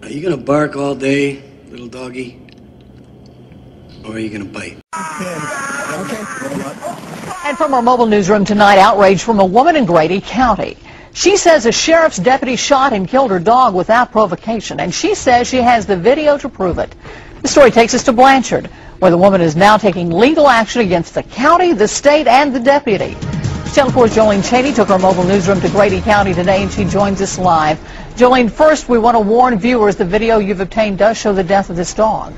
Are you gonna bark all day, little doggy? Or are you gonna bite? Okay. And from our mobile newsroom tonight, outrage from a woman in Grady County. She says a sheriff's deputy shot and killed her dog without provocation, and she says she has the video to prove it. The story takes us to Blanchard, where the woman is now taking legal action against the county, the state, and the deputy. Channel 4's Jolene Cheney took our mobile newsroom to Grady County today, and she joins us live. Jolene, first, we want to warn viewers the video you've obtained does show the death of this dog.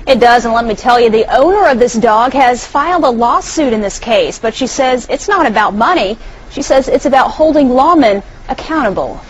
It does, and let me tell you, the owner of this dog has filed a lawsuit in this case, but she says it's not about money. She says it's about holding lawmen accountable.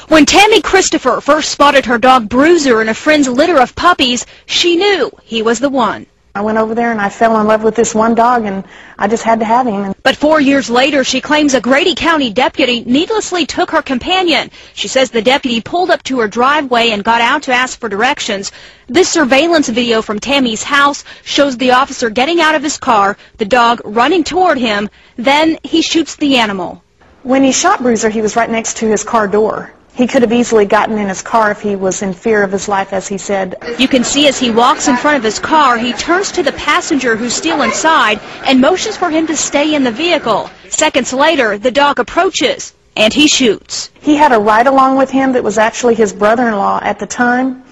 When Tammy Christopher first spotted her dog Bruiser in a friend's litter of puppies, she knew he was the one. I went over there and I fell in love with this one dog, and I just had to have him. But 4 years later, she claims a Grady County deputy needlessly took her companion. She says the deputy pulled up to her driveway and got out to ask for directions. This surveillance video from Tammy's house shows the officer getting out of his car, the dog running toward him, then he shoots the animal. When he shot Bruiser, he was right next to his car door. He could have easily gotten in his car if he was in fear of his life, as he said. You can see as he walks in front of his car, he turns to the passenger who's still inside and motions for him to stay in the vehicle. Seconds later, the dog approaches and he shoots. He had a ride-along with him that was actually his brother-in-law at the time.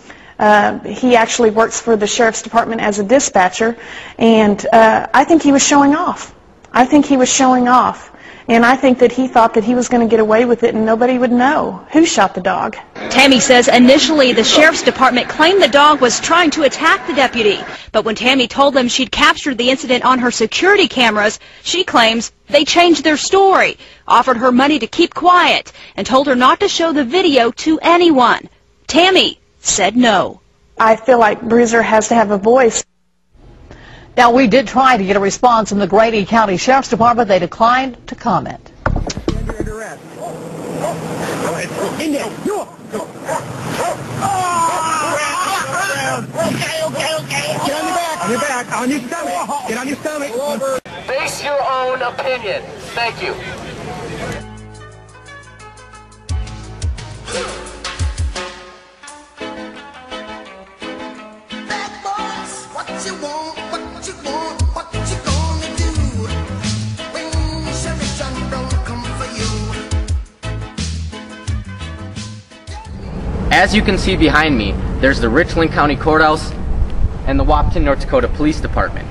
He actually works for the sheriff's department as a dispatcher, and I think he was showing off. And I think that he thought that he was going to get away with it and nobody would know who shot the dog. Tammy says initially the sheriff's department claimed the dog was trying to attack the deputy. But when Tammy told them she'd captured the incident on her security cameras, she claims they changed their story, offered her money to keep quiet, and told her not to show the video to anyone. Tammy said no. I feel like Bruiser has to have a voice. Now, we did try to get a response from the Grady County Sheriff's Department. They declined to comment. On your stomach. Get on your stomach. Base your own opinion. Thank you. As you can see behind me, there's the Richland County Courthouse and the Wahpeton, North Dakota Police Department.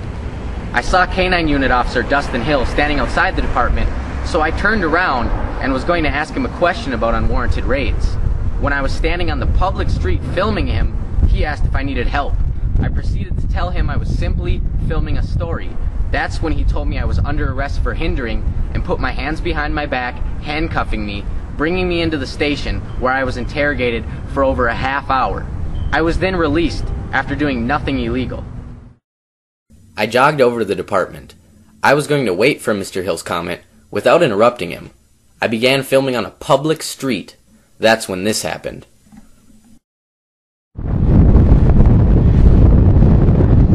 I saw K-9 Unit Officer Dustin Hill standing outside the department, so I turned around and was going to ask him a question about unwarranted raids. When I was standing on the public street filming him, he asked if I needed help. I proceeded to tell him I was simply filming a story. That's when he told me I was under arrest for hindering and put my hands behind my back, handcuffing me, bringing me into the station where I was interrogated for over a half hour. I was then released after doing nothing illegal. I jogged over to the department. I was going to wait for Mr. Hill's comment without interrupting him. I began filming on a public street. That's when this happened. How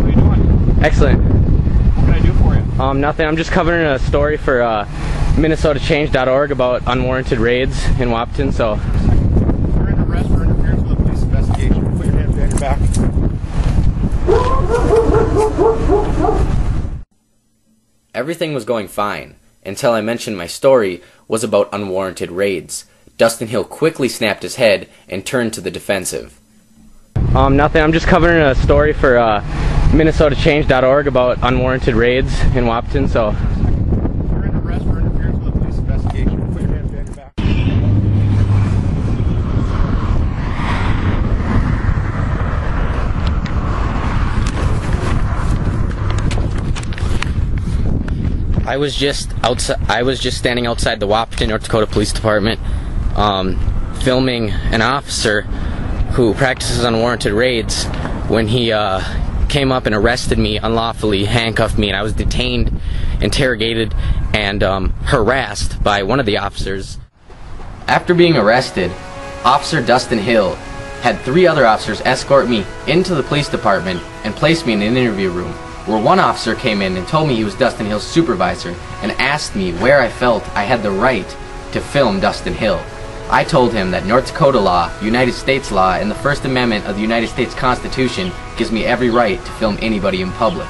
you doing? Excellent. What can I do for you? Nothing. I'm just covering a story for MinnesotaChange.org about unwarranted raids in Wahpeton, so... You're under arrest for interference with a police investigation. Put your hands behind your back. Everything was going fine until I mentioned my story was about unwarranted raids. Dustin Hill quickly snapped his head and turned to the defensive. Nothing. I'm just covering a story for MinnesotaChange.org about unwarranted raids in Wahpeton, so... You're under arrest for interference with a police investigation. Put your hands behind your back. I was just standing outside the Wahpeton, North Dakota Police Department, filming an officer who practices unwarranted raids when he came up and arrested me unlawfully, handcuffed me, and I was detained, interrogated, and harassed by one of the officers. After being arrested, Officer Dustin Hill had 3 other officers escort me into the police department and place me in an interview room, where one officer came in and told me he was Dustin Hill's supervisor and asked me where I felt I had the right to film Dustin Hill. I told him that North Dakota law, United States law, and the First Amendment of the United States Constitution gives me every right to film anybody in public.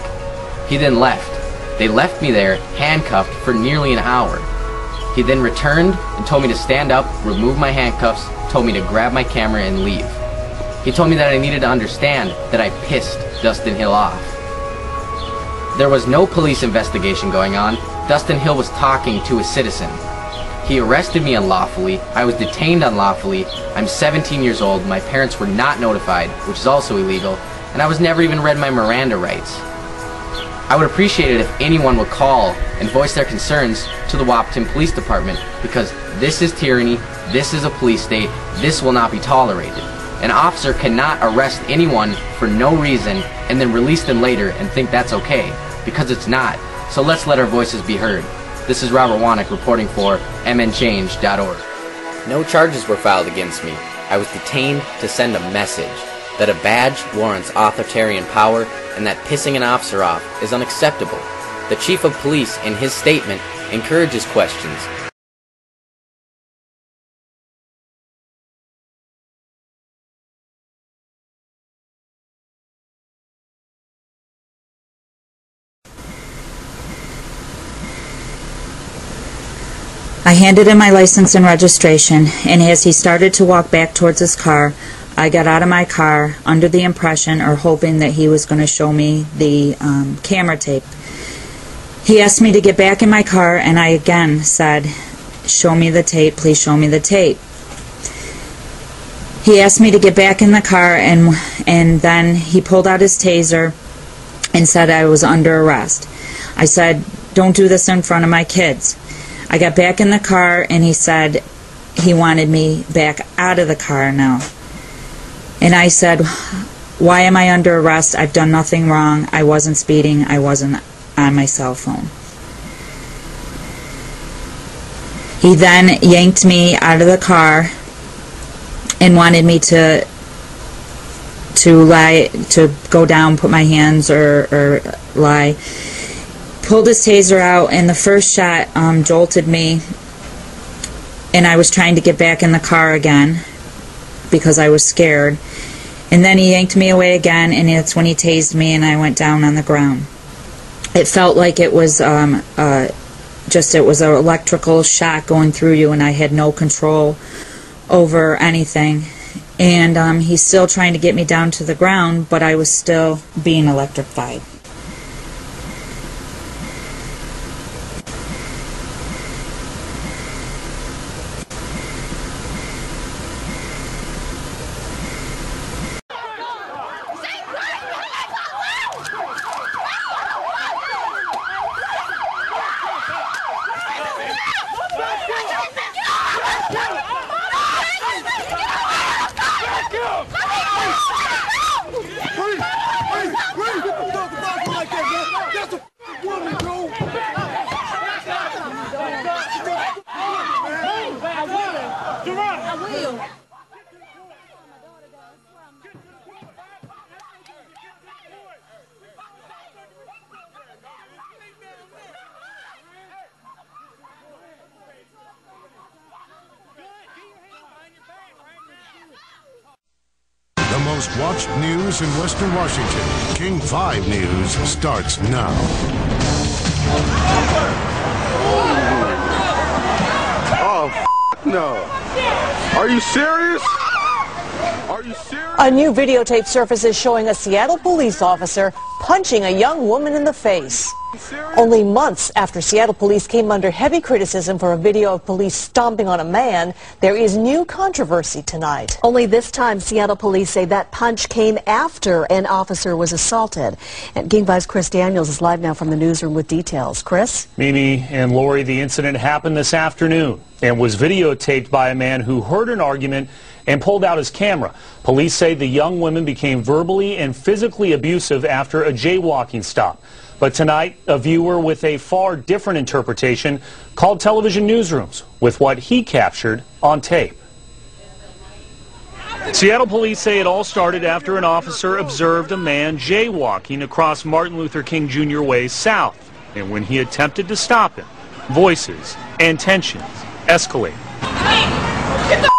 He then left. They left me there, handcuffed, for nearly an hour. He then returned and told me to stand up, remove my handcuffs, told me to grab my camera and leave. He told me that I needed to understand that I pissed Dustin Hill off. There was no police investigation going on. Dustin Hill was talking to a citizen. He arrested me unlawfully. I was detained unlawfully. I'm 17 years old. My parents were not notified, which is also illegal, and I was never even read my Miranda rights. I would appreciate it if anyone would call and voice their concerns to the Wahpeton Police Department, because this is tyranny, this is a police state, this will not be tolerated. An officer cannot arrest anyone for no reason and then release them later and think that's okay, because it's not. So let's let our voices be heard. This is Robert Wanek reporting for mnchange.org. No charges were filed against me. I was detained to send a message that a badge warrants authoritarian power and that pissing an officer off is unacceptable. The chief of police, in his statement, encourages questions. I handed him my license and registration, and as he started to walk back towards his car, I got out of my car under the impression or hoping that he was going to show me the camera tape. He asked me to get back in my car, and I again said, "Show me the tape, please show me the tape." He asked me to get back in the car, and then he pulled out his taser and said I was under arrest. I said, "Don't do this in front of my kids." I got back in the car, and he said he wanted me back out of the car now. And I said, "Why am I under arrest? I've done nothing wrong. I wasn't speeding. I wasn't on my cell phone." He then yanked me out of the car and wanted me to go down, put my hands or lie. Pulled his taser out, and the first shot jolted me, and I was trying to get back in the car again because I was scared. And then he yanked me away again, and that's when he tased me, and I went down on the ground. It felt like it was it was an electrical shock going through you, and I had no control over anything. And he's still trying to get me down to the ground, but I was still being electrified. The most watched news in Western Washington. King 5 News starts now. Oh, no. Are you serious? Are you serious? A new videotape surfaces showing a Seattle police officer punching a young woman in the face. Only months after Seattle police came under heavy criticism for a video of police stomping on a man, there is new controversy tonight. Only this time, Seattle police say that punch came after an officer was assaulted. And King 5's Chris Daniels is live now from the newsroom with details. Chris? Mimi and Lori, the incident happened this afternoon and was videotaped by a man who heard an argument and pulled out his camera. Police say the young woman became verbally and physically abusive after a jaywalking stop. But tonight, a viewer with a far different interpretation called television newsrooms with what he captured on tape. Seattle police say it all started after an officer observed a man jaywalking across Martin Luther King Jr. Way South. And when he attempted to stop him, voices and tensions escalated. Hey, get the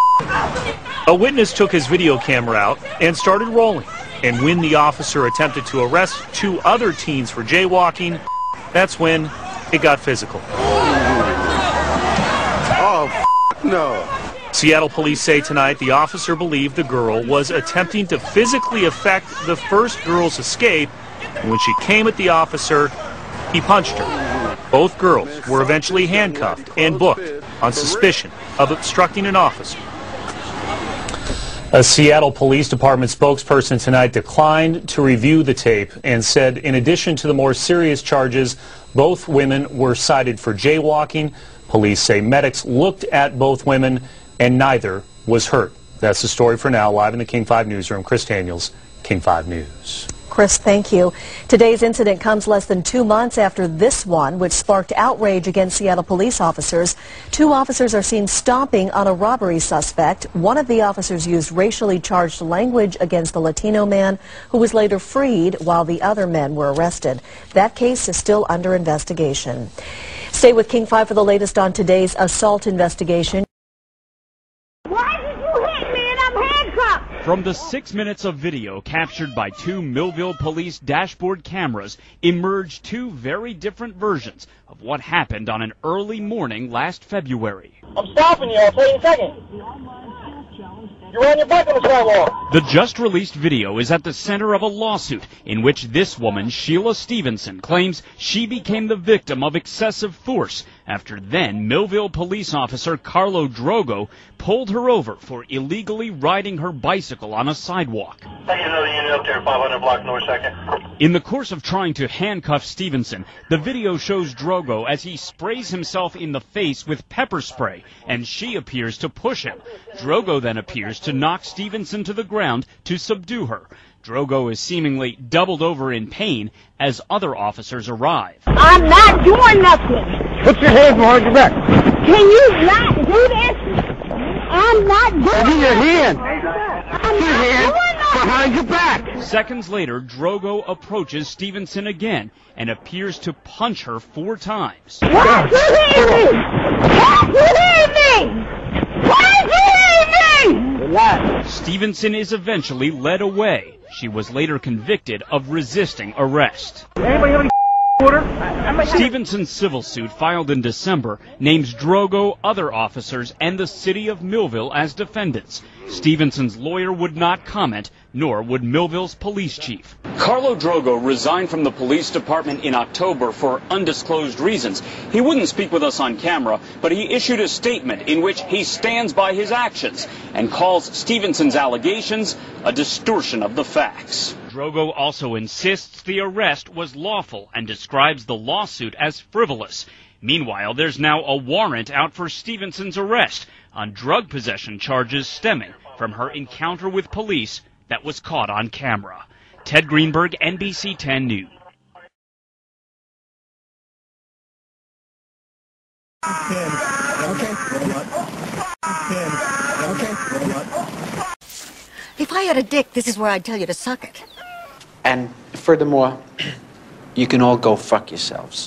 A witness took his video camera out and started rolling. And when the officer attempted to arrest 2 other teens for jaywalking, that's when it got physical. Oh, no. Seattle police say tonight the officer believed the girl was attempting to physically affect the first girl's escape, and when she came at the officer, he punched her. Both girls were eventually handcuffed and booked on suspicion of obstructing an officer. A Seattle Police Department spokesperson tonight declined to review the tape and said in addition to the more serious charges, both women were cited for jaywalking. Police say medics looked at both women and neither was hurt. That's the story for now. Live in the King 5 newsroom, Chris Daniels, King 5 News. Chris, thank you. Today's incident comes less than 2 months after this one, which sparked outrage against Seattle police officers. 2 officers are seen stomping on a robbery suspect. One of the officers used racially charged language against the Latino man, who was later freed while the other men were arrested. That case is still under investigation. Stay with King 5 for the latest on today's assault investigation. From the 6 minutes of video captured by 2 Millville police dashboard cameras emerged 2 very different versions of what happened on an early morning last February. I'm stopping you. I'll tell you in a second. You're on your bike on the sidewalk. The just-released video is at the center of a lawsuit in which this woman, Sheila Stevenson, claims she became the victim of excessive force after then Millville police officer Carlo Drogo pulled her over for illegally riding her bicycle on a sidewalk. Take another unit up there, 500 block north second. In the course of trying to handcuff Stevenson, the video shows Drogo as he sprays himself in the face with pepper spray, and she appears to push him. Drogo then appears to knock Stevenson to the ground to subdue her. Drogo is seemingly doubled over in pain as other officers arrive. I'm not doing nothing. Put your hands behind your back. Can you not do this? I'm not doing Give me your hand. I'm Your not hand doing behind your back. Seconds later, Drogo approaches Stevenson again and appears to punch her 4 times. Why did you leave me? Why did you leave me? Why did you leave me? Relax. Stevenson is eventually led away. She was later convicted of resisting arrest. Anybody have any order? Stevenson's civil suit filed in December names Drogo, other officers, and the city of Millville as defendants. Stevenson's lawyer would not comment, nor would Millville's police chief. Carlo Drogo resigned from the police department in October for undisclosed reasons. He wouldn't speak with us on camera, but he issued a statement in which he stands by his actions and calls Stevenson's allegations a distortion of the facts. Drogo also insists the arrest was lawful and describes the lawsuit as frivolous. Meanwhile, there's now a warrant out for Stevenson's arrest on drug possession charges stemming from her encounter with police that was caught on camera. Ted Greenberg, NBC 10 News. If I had a dick, this is where I'd tell you to suck it. And furthermore, you can all go fuck yourselves.